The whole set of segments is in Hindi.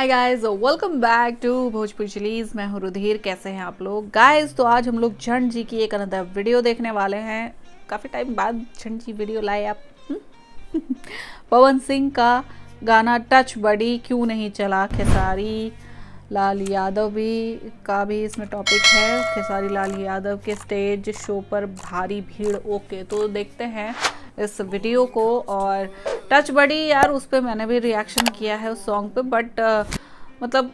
Guys, welcome back to Bhojpuri Chillies. मैं हूँ रुधिर। कैसे हैं आप लोग गाइस? तो आज हम लोग झंड जी की एक अनदर वीडियो देखने वाले हैं। काफ़ी टाइम बाद झंड जी वीडियो लाए आप। पवन सिंह का गाना टच बडी क्यों नहीं चला, खेसारी लाल यादव भी इसमें टॉपिक है। खेसारी लाल यादव के स्टेज शो पर भारी भीड़। ओके, तो देखते हैं इस वीडियो को। और टच बडी यार, उस पर मैंने भी रिएक्शन किया है उस सॉन्ग पे, बट मतलब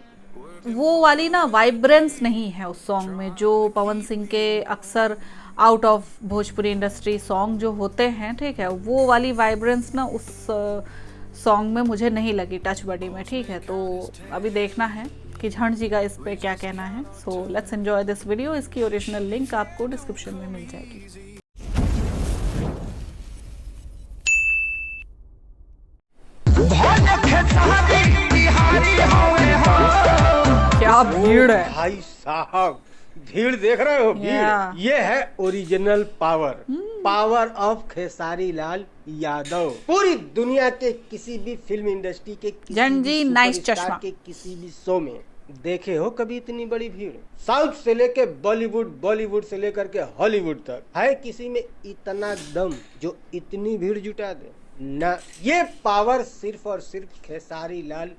वो वाली ना वाइब्रेंस नहीं है उस सॉन्ग में जो पवन सिंह के अक्सर out of Bhojpuri industry song जो होते हैं, ठीक है, वो वाली वाइब्रेंस ना उस सॉन्ग में मुझे नहीं लगी टच बडी में। ठीक है, तो अभी देखना है कि झंड जी का इस पे क्या कहना है। So let's enjoy this video. इसकी ओरिजिनल लिंक आपको डिस्क्रिप्शन में मिल जाएगी। क्या भीड़ है भाई साहब, भीड़ देख रहे हो? भीड़ ये है original power of Khesari Lal Yadav. पूरी दुनिया के किसी भी फिल्म इंडस्ट्री के सुपरस्टार के किसी भी शो में देखे हो कभी इतनी बड़ी भीड़? साउथ से लेके बॉलीवुड से लेकर के हॉलीवुड तक है किसी में इतना दम जो इतनी भीड़ जुटा दे ना? ये पावर सिर्फ और सिर्फ खेसारी लाल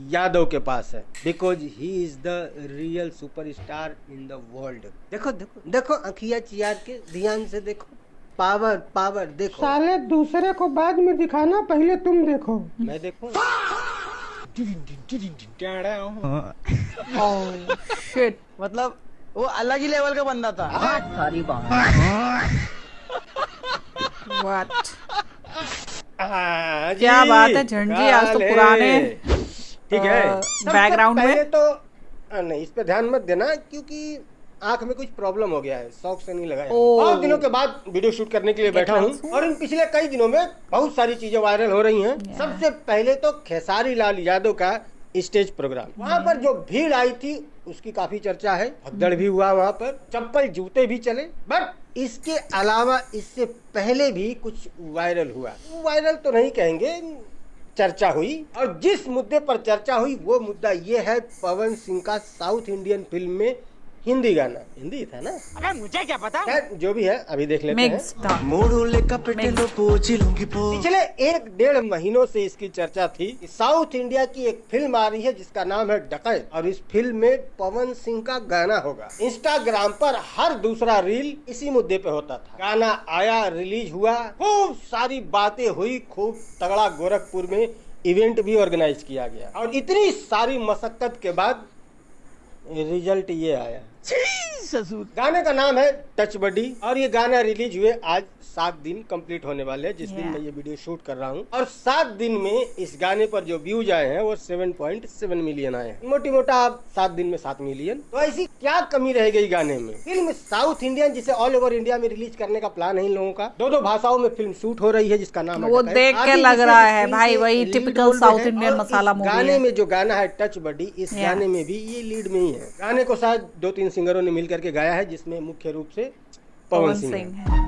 यादव के पास है, because he is the real superstar in the world. देखो देखो देखो, अखियां चियार के ध्यान से देखो। पावर देखो। साले दूसरे को बाद में दिखाना, पहले तुम देखो। मैं देखूं? शिट, मतलब वो अलग ही लेवल का बंदा था। सारी बात। व्हाट? क्या बात है झंड जी, आज तो पुराने ठीक है बैकग्राउंड में तो नहीं, इस पे ध्यान मत देना क्योंकि आंख में कुछ प्रॉब्लम हो गया है, शौक से नहीं लगाया। बहुत दिनों के बाद वीडियो शूट करने के लिए बैठा हूँ और इन पिछले कई दिनों में बहुत सारी चीजें वायरल हो रही हैं। सबसे पहले तो खेसारी लाल यादव का स्टेज प्रोग्राम, वहाँ पर जो भीड़ आई थी उसकी काफी चर्चा है। भगदड़ भी हुआ वहाँ पर, चप्पल जूते भी चले। बट इसके अलावा इससे पहले भी कुछ वायरल हुआ। वायरल तो नहीं कहेंगे, चर्चा हुई। और जिस मुद्दे पर चर्चा हुई वो मुद्दा ये है पवन सिंह का साउथ इंडियन फिल्म में हिंदी गाना। हिंदी था ना? अबे मुझे क्या पता। जो भी है, अभी देख लेते हैं। पिछले 1-1.5 महीनों से इसकी चर्चा थी। साउथ इंडिया की एक फिल्म आ रही है जिसका नाम है डकैत, और इस फिल्म में पवन सिंह का गाना होगा। इंस्टाग्राम पर हर दूसरा रील इसी मुद्दे पे होता था। गाना आया, रिलीज हुआ, खूब सारी बातें हुई, खूब तगड़ा गोरखपुर में इवेंट भी ऑर्गेनाइज किया गया। और इतनी सारी मशक्कत के बाद रिजल्ट ये आया। गाने का नाम है टच बडी और ये गाना रिलीज हुए आज 7 दिन कंप्लीट होने वाले हैं, जिस दिन मैं ये वीडियो शूट कर रहा हूँ। और 7 दिन में इस गाने पर जो व्यूज आए हैं वो 7.7 मिलियन आए हैं। मोटी मोटा आप 7 दिन में 7 मिलियन। तो ऐसी क्या कमी रह गई गाने में? फिल्म साउथ इंडियन जिसे ऑल ओवर इंडिया में रिलीज करने का प्लान है इन लोगों का। 2 भाषाओं में फिल्म शूट हो रही है जिसका नाम है वो देख के लग रहा है भाई वही टिपिकल साउथ इंडियन मसाला मूवी है। गाने में जो गाना है टच बडी, इस गाने में भी ये लीड में ही है। गाने को शायद 2-3 सिंगरों ने मिलकर के गाया है, जिसमें मुख्य रूप से पवन सिंह है।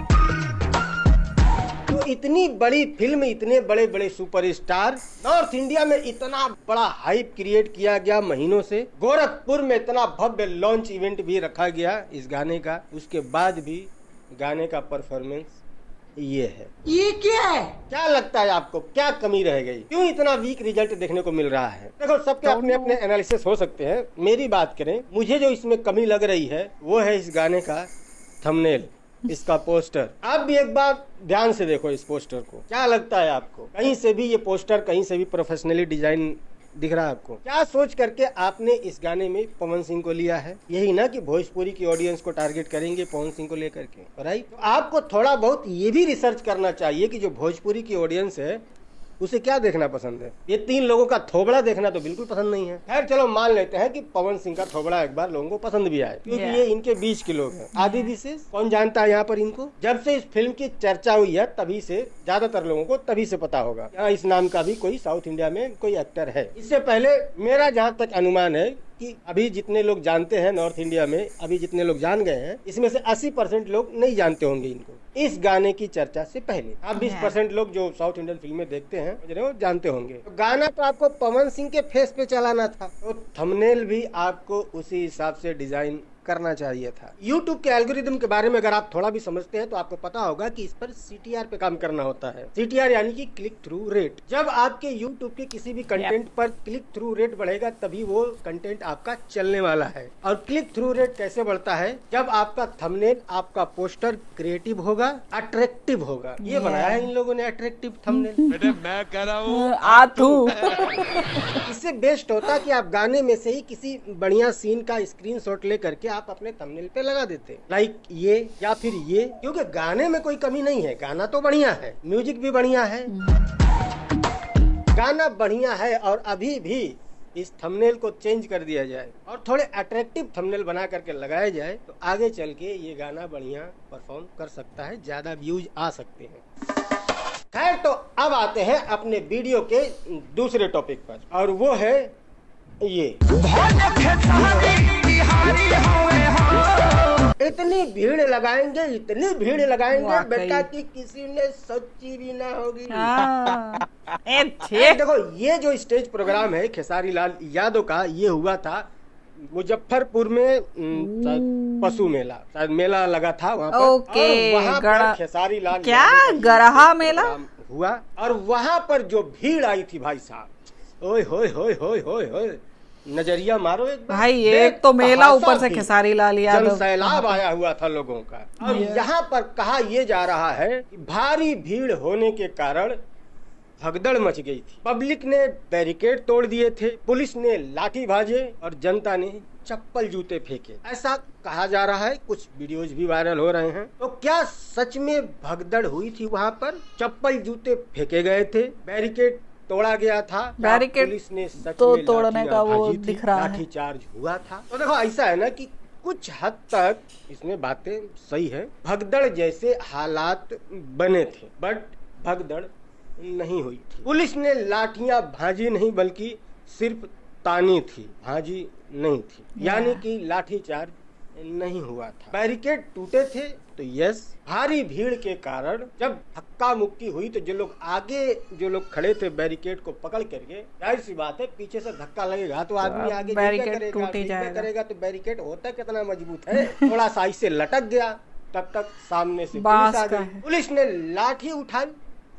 तो इतनी बड़ी फिल्म, इतने बड़े बड़े सुपरस्टार, नॉर्थ इंडिया में इतना बड़ा हाइप क्रिएट किया गया महीनों से। गोरखपुर में इतना भव्य लॉन्च इवेंट भी रखा गया इस गाने का। उसके बाद भी गाने का परफॉर्मेंस ये है। ये क्या है? क्या लगता है आपको, क्या कमी रह गई? क्यों इतना वीक रिजल्ट देखने को मिल रहा है? देखो, सबके अपने अपने एनालिसिस हो सकते हैं। मेरी बात करें, मुझे जो इसमें कमी लग रही है वो है इस गाने का थंबनेल, इसका पोस्टर। आप भी एक बार ध्यान से देखो इस पोस्टर को। क्या लगता है आपको? कहीं से भी ये पोस्टर कहीं से भी प्रोफेशनली डिजाइन दिख रहा है आपको? क्या सोच करके आपने इस गाने में पवन सिंह को लिया है? यही ना कि भोजपुरी की ऑडियंस को टारगेट करेंगे पवन सिंह को लेकर के, राइट? तो आपको थोड़ा बहुत ये भी रिसर्च करना चाहिए कि जो भोजपुरी की ऑडियंस है उसे क्या देखना पसंद है। ये 3 लोगों का थोबड़ा देखना तो बिल्कुल पसंद नहीं है। खैर चलो मान लेते हैं कि पवन सिंह का थोबड़ा एक बार लोगों को पसंद भी आए, क्योंकि ये इनके बीच के लोग हैं। आदि विशेष कौन जानता है यहाँ पर इनको? जब से इस फिल्म की चर्चा हुई है तभी से ज्यादातर लोगों को तभी से पता होगा यहाँ इस नाम का भी कोई साउथ इंडिया में कोई एक्टर है। इससे पहले मेरा जहाँ तक अनुमान है कि अभी जितने लोग जानते हैं नॉर्थ इंडिया में, अभी जितने लोग जान गए हैं, इसमें से 80% लोग नहीं जानते होंगे इनको इस गाने की चर्चा से पहले। आप 20% लोग जो साउथ इंडियन फिल्में देखते हैं वो जानते होंगे। तो गाना तो आपको पवन सिंह के फेस पे चलाना था, तो थंबनेल भी आपको उसी हिसाब से डिजाइन करना चाहिए था। YouTube के एल्गोरिदम के बारे में अगर आप थोड़ा भी समझते हैं तो आपको पता होगा कि इस पर CTR पे काम करना होता है। CTR यानी कि क्लिक थ्रू रेट। जब आपके YouTube के किसी भी कंटेंट पर क्लिक थ्रू रेट बढ़ेगा तभी वो कंटेंट आपका चलने वाला है। और क्लिक थ्रू रेट कैसे बढ़ता है? जब आपका थंबनेल, आपका पोस्टर क्रिएटिव होगा, अट्रैक्टिव होगा। ये बनाया है इन लोगों ने अट्रैक्टिव थंबनेल। मैं कह रहा हूँ इससे बेस्ट होता कि आप गाने में से ही किसी बढ़िया सीन का स्क्रीनशॉट ले करके आप अपने थंबनेल पे लगा देते, लाइक ये या फिर ये, क्योंकि गाने में कोई कमी नहीं है। गाना तो बढ़िया है, म्यूजिक भी बढ़िया है, गाना बढ़िया है, और अभी भी इस थंबनेल को चेंज कर दिया जाए और थोड़े अट्रैक्टिव थंबनेल बना करके लगाया जाए तो आगे चल के ये गाना बढ़िया परफॉर्म कर सकता है, ज्यादा व्यूज आ सकते हैं। खैर, तो अब आते हैं अपने वीडियो के दूसरे टॉपिक पर, और वो है ये। इतनी भीड़ लगाएंगे, इतनी भीड़ लगाएंगे बेटा कि किसी ने सोची भी ना होगी। देखो, ये जो स्टेज प्रोग्राम है खेसारी लाल यादव का, ये हुआ था मुजफ्फरपुर में पशु मेला, शायद मेला लगा था वहाँ पर। और वहाँ पर खेसारी लाल क्या गरहा मेला हुआ, और वहाँ पर जो भीड़ आई थी भाई साहब, ओए होए होए होए होए होए, नजरिया मारो एक बार भाई। एक तो मेला, ऊपर से खेसारी लाल यादव, सैलाब आया हुआ था लोगों का। और यहाँ पर कहा यह जा रहा है कि भारी भीड़ होने के कारण भगदड़ मच गई थी। पब्लिक ने बैरिकेड तोड़ दिए थे, पुलिस ने लाठी भाजे और जनता ने चप्पल जूते फेंके, ऐसा कहा जा रहा है। कुछ वीडियोज भी वायरल हो रहे हैं। तो क्या सच में भगदड़ हुई थी वहाँ पर? चप्पल जूते फेंके गए थे, बैरिकेड तोड़ा गया था, बैरिकेड पुलिस ने सच तो में तोड़ने का वो दिख रहा है, लाठी चार्ज हुआ था। तो देखो, ऐसा है ना कि कुछ हद तक इसमें बातें सही है। भगदड़ जैसे हालात बने थे, बट भगदड़ नहीं हुई थी। पुलिस ने लाठियां भाजी नहीं, बल्कि सिर्फ तानी थी, भाजी नहीं थी, यानी कि लाठी चार्ज नहीं हुआ था। बैरिकेड टूटे थे, तो यस, भारी भीड़ के कारण जब धक्का मुक्की हुई तो जो लोग आगे, जो लोग खड़े थे बैरिकेड को पकड़ करके, जाहिर सी बात है पीछे से धक्का लगेगा तो आदमी आगे करेगा। तो बैरिकेड होता कितना मजबूत है, थोड़ा सा इससे लटक गया, तब तक सामने से पुलिस आ गई। पुलिस ने लाठी उठाई,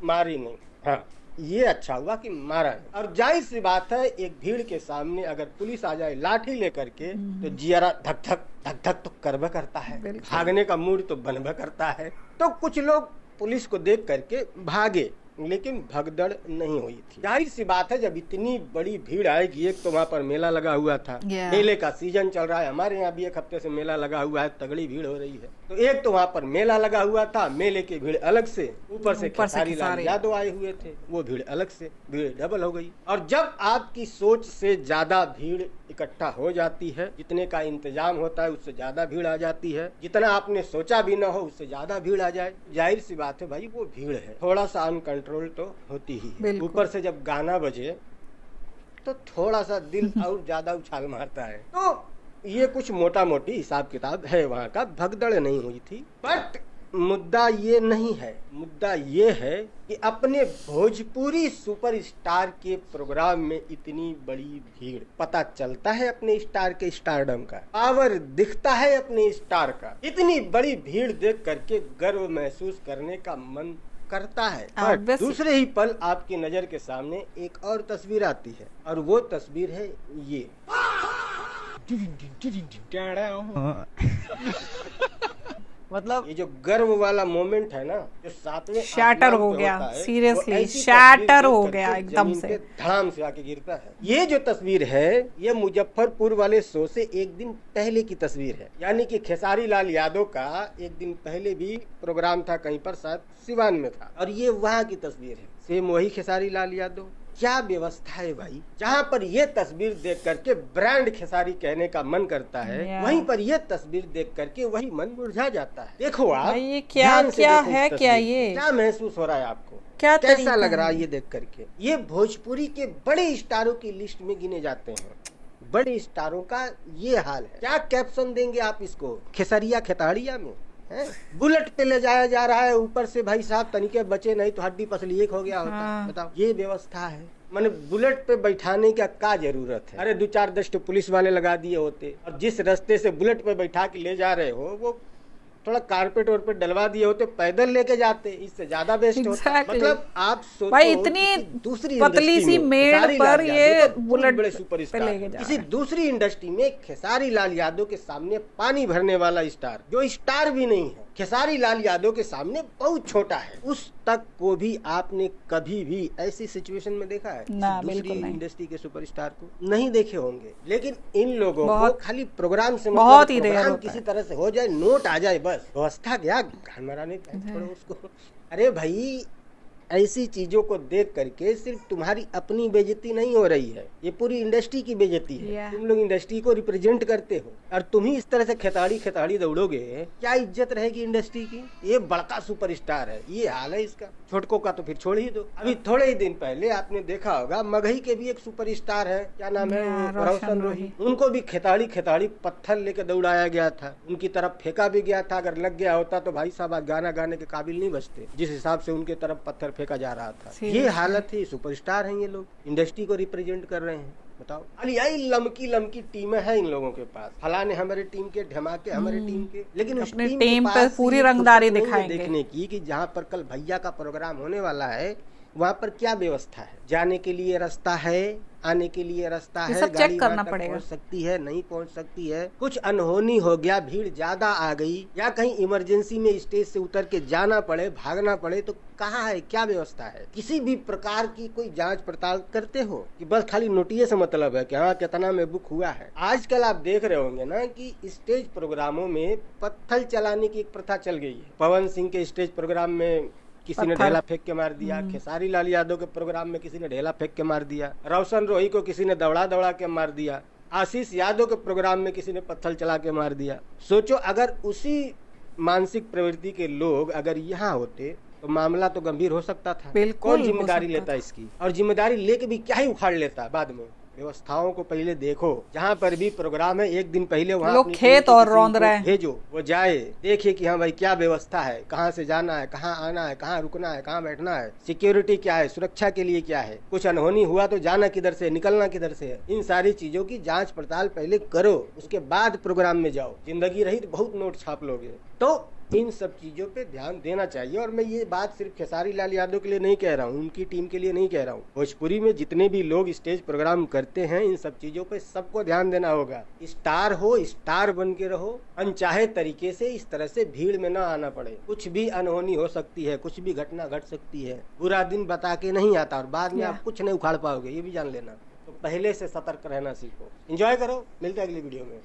मारी नहीं। हाँ, ये अच्छा हुआ कि मारा नहीं। और जाहिर सी बात है, एक भीड़ के सामने अगर पुलिस आ जाए लाठी लेकर के, तो जियारा धक धक धक धक तो करबे करता है, भागने का मूड तो बनबे करता है। तो कुछ लोग पुलिस को देख करके भागे, लेकिन भगदड़ नहीं हुई थी। जाहिर सी बात है, जब इतनी बड़ी भीड़ आएगी, एक तो वहाँ पर मेला लगा हुआ था, मेले का सीजन चल रहा है, हमारे यहाँ भी एक हफ्ते से मेला लगा हुआ है, तगड़ी भीड़ हो रही है। तो एक तो वहाँ पर मेला लगा हुआ था, मेले की भीड़ अलग से, ऊपर से खेसारी लाल यादव आए हुए थे, वो भीड़ अलग से, भीड़ डबल हो गई। और जब आपकी सोच से ज्यादा भीड़ इकट्ठा हो जाती है, जितने का इंतजाम होता है उससे ज्यादा भीड़ आ जाती है, जितना आपने सोचा भी ना हो उससे ज्यादा भीड़ आ जाए, जाहिर सी बात है भाई वो भीड़ है, थोड़ा सा अनकंट्रोल तो होती ही है। ऊपर से जब गाना बजे तो थोड़ा सा दिल और ज्यादा उछाल मारता है। तो ये कुछ मोटा मोटी हिसाब किताब है वहाँ का, भगदड़ नहीं हुई थी। बट मुद्दा ये नहीं है, मुद्दा ये है कि अपने भोजपुरी सुपरस्टार के प्रोग्राम में इतनी बड़ी भीड़, पता चलता है अपने स्टार के स्टारडम का, पावर दिखता है अपने स्टार का। इतनी बड़ी भीड़ देख करके गर्व महसूस करने का मन करता है। पर दूसरे ही पल आपकी नजर के सामने एक और तस्वीर आती है, और वो तस्वीर है ये। मतलब ये जो गर्व वाला मोमेंट है ना, जो सातवें शैटर हो गया, सीरियसली शैटर हो गया एकदम से, धड़ाम से आके गिरता है। ये जो तस्वीर है, ये मुजफ्फरपुर वाले शो से एक दिन पहले की तस्वीर है, यानी कि खेसारी लाल यादव का एक दिन पहले भी प्रोग्राम था कहीं पर, शायद सिवान में था, और ये वहाँ की तस्वीर है, सेम वही खेसारी लाल यादव। क्या व्यवस्था है भाई, जहाँ पर ये तस्वीर देख करके ब्रांड खेसारी कहने का मन करता है, वहीं पर ये तस्वीर देख करके वही मन मुरझा जाता है। देखो आप, ये क्या क्या है, क्या ये क्या महसूस हो रहा है आपको, क्या कैसा लग रहा है ये देख करके? ये भोजपुरी के बड़े स्टारों की लिस्ट में गिने जाते हैं, बड़े स्टारों का ये हाल है। क्या कैप्शन देंगे आप इसको? खेसरिया खेताड़िया में है? बुलेट पे ले जाया जा रहा है, ऊपर से भाई साहब तनिके बचे नहीं तो हड्डी पसली एक हो गया होता। हाँ। बताओ, ये व्यवस्था है। मैंने बुलेट पे बैठाने का क्या जरूरत है? अरे 2-4 पुलिस वाले लगा दिए होते, और जिस रास्ते से बुलेट पे बैठा के ले जा रहे हो वो थोड़ा कारपेट वारपेट डलवा दिए होते, पैदल लेके जाते, इससे ज्यादा बेस्ट होता। Exactly. मतलब आप सोचो भाई इतनी दूसरी पतली सी मेड़ पर ये बुलेट बड़े पे सुपरस्टार, लेके जा किसी रहा है। दूसरी इंडस्ट्री में खेसारी लाल यादव के सामने पानी भरने वाला स्टार, जो स्टार भी नहीं है, खेसारी लाल यादव के सामने बहुत छोटा है, उस तक को भी आपने कभी भी ऐसी सिचुएशन में देखा है? ना, दूसरी बिल्कुल नहीं। इंडस्ट्री के सुपरस्टार को नहीं देखे होंगे। लेकिन इन लोगों को बहुत- खाली प्रोग्राम से बहुत ही मतलब रेयर प्रोग्राम होता किसी है। तरह से हो जाए, नोट आ जाए, बस व्यवस्था गया घान मराने का, छोड़ो उसको। अरे भाई, ऐसी चीजों को देख करके सिर्फ तुम्हारी अपनी बेइज्जती नहीं हो रही है, ये पूरी इंडस्ट्री की बेइज्जती है। Yeah. तुम लोग इंडस्ट्री को रिप्रेजेंट करते हो, और तुम ही इस तरह से खेताड़ी दौड़ोगे, क्या इज्जत रहेगी इंडस्ट्री की? ये बड़का सुपरस्टार है, ये हाल है इसका। छोटकों का तो फिर छोड़ ही दो। अभी थोड़े ही दिन पहले आपने देखा होगा, मगही के भी एक सुपरस्टार है, क्या नाम है? Yeah, वो रोशन रोही। उनको भी खेताड़ी पत्थर लेके दौड़ाया गया था, उनकी तरफ फेंका भी गया था। अगर लग गया होता तो भाई साहब आज गाना गाने के काबिल नहीं बचते, जिस हिसाब से उनके तरफ पत्थर फेंका जा रहा था। ये हालत है। सुपरस्टार हैं ये लोग, इंडस्ट्री को रिप्रेजेंट कर रहे हैं। बताओ, अली यही लमकी टीमें हैं इन लोगों के पास। फलाने हमारे टीम के, धमाके हमारे टीम के, लेकिन उस अपनी टीम टीम के पे पास पूरी ये रंगदारी फुर्सत नहीं है दिखाएंगे। देखने की कि जहाँ पर कल भैया का प्रोग्राम होने वाला है वहाँ पर क्या व्यवस्था है, जाने के लिए रास्ता है, आने के लिए रास्ता ये है, सब चेक गाड़ी करना वहाँ तक पड़ेगा। पहुँच सकती है, नहीं पहुँच सकती है, कुछ अनहोनी हो गया, भीड़ ज्यादा आ गई, या कहीं इमरजेंसी में स्टेज से उतर के जाना पड़े, भागना पड़े, तो कहाँ है, क्या व्यवस्था है? किसी भी प्रकार की कोई जांच पड़ताल करते हो कि बस खाली नोटिस से मतलब है कि हाँ कितना में बुक हुआ है? आजकल आप देख रहे होंगे ना कि स्टेज प्रोग्रामों में पत्थर चलाने की एक प्रथा चल गई है। पवन सिंह के स्टेज प्रोग्राम में किसी ने पत्थर। ढेला फेंक के मार दिया, खेसारी लाल यादव के प्रोग्राम में किसी ने ढेला फेंक के मार दिया, रोशन रोही को किसी ने दौड़ा के मार दिया, आशीष यादव के प्रोग्राम में किसी ने पत्थर चला के मार दिया। सोचो अगर उसी मानसिक प्रवृत्ति के लोग अगर यहाँ होते तो मामला तो गंभीर हो सकता था। बिल्कुल कौन हो जिम्मेदारी सकता लेता था। इसकी? और जिम्मेदारी लेके भी क्या ही उखाड़ लेता बाद में? व्यवस्थाओं को पहले देखो, जहाँ पर भी प्रोग्राम है एक दिन पहले वहाँ लोग अपनी खेत टीम और किसी रौंद को रहे हैं। भेजो, वो जाए, देखिए कि हाँ भाई क्या व्यवस्था है, कहाँ से जाना है, कहाँ आना है, कहाँ रुकना है, कहाँ बैठना है, सिक्योरिटी क्या है, सुरक्षा के लिए क्या है, कुछ अनहोनी हुआ तो जाना किधर से, निकलना किधर से है। इन सारी चीजों की जांच पड़ताल पहले करो, उसके बाद प्रोग्राम में जाओ। जिंदगी रही तो बहुत नोट छाप लोगे। तो इन सब चीजों पे ध्यान देना चाहिए। और मैं ये बात सिर्फ खेसारी लाल यादव के लिए नहीं कह रहा हूँ, उनकी टीम के लिए नहीं कह रहा हूँ, भोजपुरी में जितने भी लोग स्टेज प्रोग्राम करते हैं इन सब चीजों पे सबको ध्यान देना होगा। स्टार हो, स्टार बन के रहो, अनचाहे तरीके से इस तरह से भीड़ में ना आना पड़े। कुछ भी अनहोनी हो सकती है, कुछ भी घटना घट सकती है, बुरा दिन बता के नहीं आता और बाद में आप कुछ नहीं उखाड़ पाओगे, ये भी जान लेना। तो पहले से सतर्क रहना सीखो। एंजॉय करो, मिलते हैं अगली वीडियो में।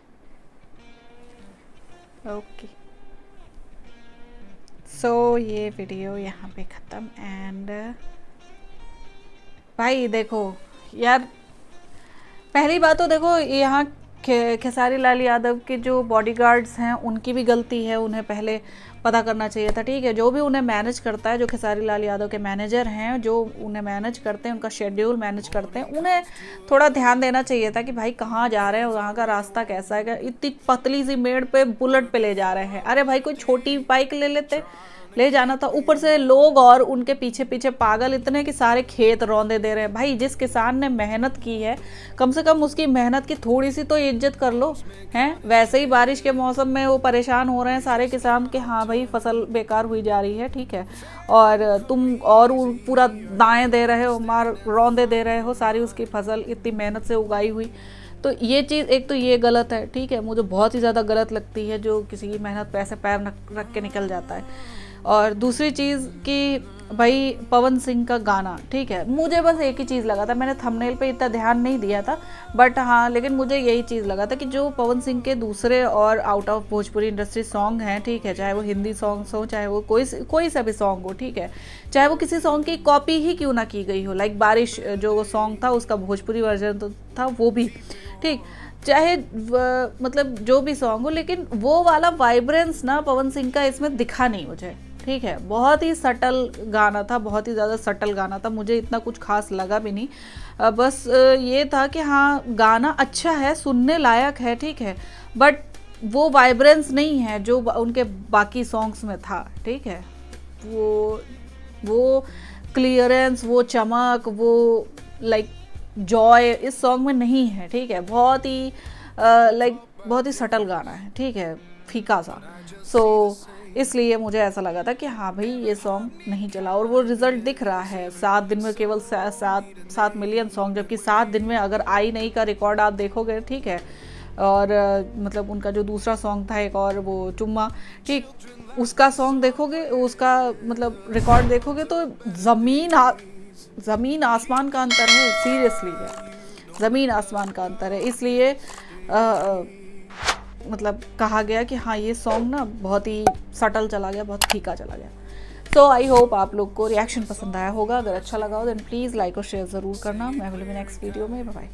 ओके सो ये वीडियो यहाँ पे ख़त्म। एंड भाई देखो यार, पहली बात तो देखो यहाँ खेसारी लाल यादव के जो बॉडीगार्ड्स हैं उनकी भी गलती है, उन्हें पहले पता करना चाहिए था। ठीक है, जो भी उन्हें मैनेज करता है, जो खेसारी लाल यादव के मैनेजर हैं, जो उन्हें मैनेज करते हैं, उनका शेड्यूल मैनेज करते हैं, उन्हें थोड़ा ध्यान देना चाहिए था कि भाई कहाँ जा रहे हैं, वहाँ का रास्ता कैसा है। इतनी पतली सी मेड़ पे बुलेट पे ले जा रहे हैं, अरे भाई कोई छोटी बाइक ले जाना था। ऊपर से लोग और उनके पीछे पीछे पागल इतने कि सारे खेत रौंदे दे रहे हैं। भाई जिस किसान ने मेहनत की है, कम से कम उसकी मेहनत की थोड़ी सी तो इज्जत कर लो, हैं? वैसे ही बारिश के मौसम में वो परेशान हो रहे हैं सारे किसान कि हाँ भाई फसल बेकार हुई जा रही है, ठीक है, और तुम और पूरा दाएं दे रहे हो, मार रौंदे दे रहे हो सारी उसकी फसल इतनी मेहनत से उगाई हुई। तो ये चीज़ एक तो ये गलत है, ठीक है, मुझे बहुत ही ज़्यादा गलत लगती है जो किसी की मेहनत पे ऐसे पैर रख के निकल जाता है। और दूसरी चीज़ कि भाई पवन सिंह का गाना, ठीक है, मुझे बस एक ही चीज़ लगा था, मैंने थंबनेल पे इतना ध्यान नहीं दिया था, बट हाँ लेकिन मुझे यही चीज़ लगा था कि जो पवन सिंह के दूसरे और out of Bhojpuri industry song हैं, ठीक है, चाहे वो हिंदी सॉन्ग्स हो, चाहे वो कोई सा भी सॉन्ग हो, ठीक है, चाहे वो किसी सॉन्ग की कॉपी ही क्यों ना की गई हो, लाइक बारिश जो वो सॉन्ग था उसका भोजपुरी वर्जन तो था वो भी, ठीक, चाहे मतलब जो भी सॉन्ग हो, लेकिन वो वाला वाइब्रेंस ना पवन सिंह का इसमें दिखा नहीं मुझे। ठीक है, बहुत ही सटल गाना था, बहुत ही ज़्यादा सटल गाना था, मुझे इतना कुछ खास लगा भी नहीं। बस ये था कि हाँ गाना अच्छा है, सुनने लायक है, ठीक है, बट वो वाइब्रेंस नहीं है जो उनके बाकी सॉन्ग्स में था, ठीक है। वो क्लियरेंस, वो चमक, वो लाइक जॉय इस सॉन्ग में नहीं है, ठीक है। बहुत ही बहुत ही सटल गाना है, ठीक है, फीका सा। सो इसलिए मुझे ऐसा लगा था कि हाँ भाई ये सॉन्ग नहीं चला, और वो रिजल्ट दिख रहा है। 7 दिन में केवल 7 मिलियन सॉन्ग, जबकि 7 दिन में अगर आई नहीं का रिकॉर्ड आप देखोगे, ठीक है। और मतलब उनका जो दूसरा सॉन्ग था एक और वो चुम्मा, ठीक, उसका सॉन्ग देखोगे, उसका मतलब रिकॉर्ड देखोगे तो ज़मीन आसमान का अंतर है, सीरियसली है, ज़मीन आसमान का अंतर है। इसलिए मतलब कहा गया कि हाँ ये सॉन्ग ना बहुत ही सटल चला गया, बहुत फीका चला गया। सो आई होप आप लोग को रिएक्शन पसंद आया होगा। अगर अच्छा लगा हो देन प्लीज़ लाइक और शेयर ज़रूर करना। मैं मिलूंगी नेक्स्ट वीडियो में। Bye bye.